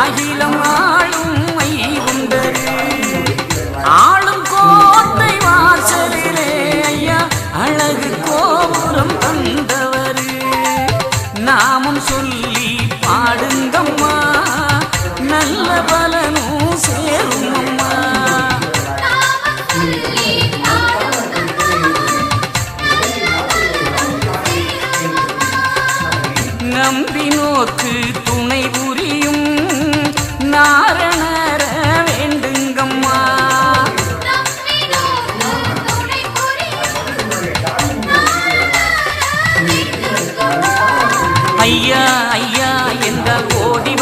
அகிலம் ஆளும் ஐகுண்டரு ஆளும் கோட்டை வாசலிலே ஐயா அழகு கோபுரம் தந்தவரு நாமும் சொல்லி பாடுங்கம்மா நல்ல பலனும் சேரும் அம்மா நம்பினோக்கு துணை புரியும் நாரணர வேண்டுங்கம்மா ஐயா ஐயா என்றால் ஓடி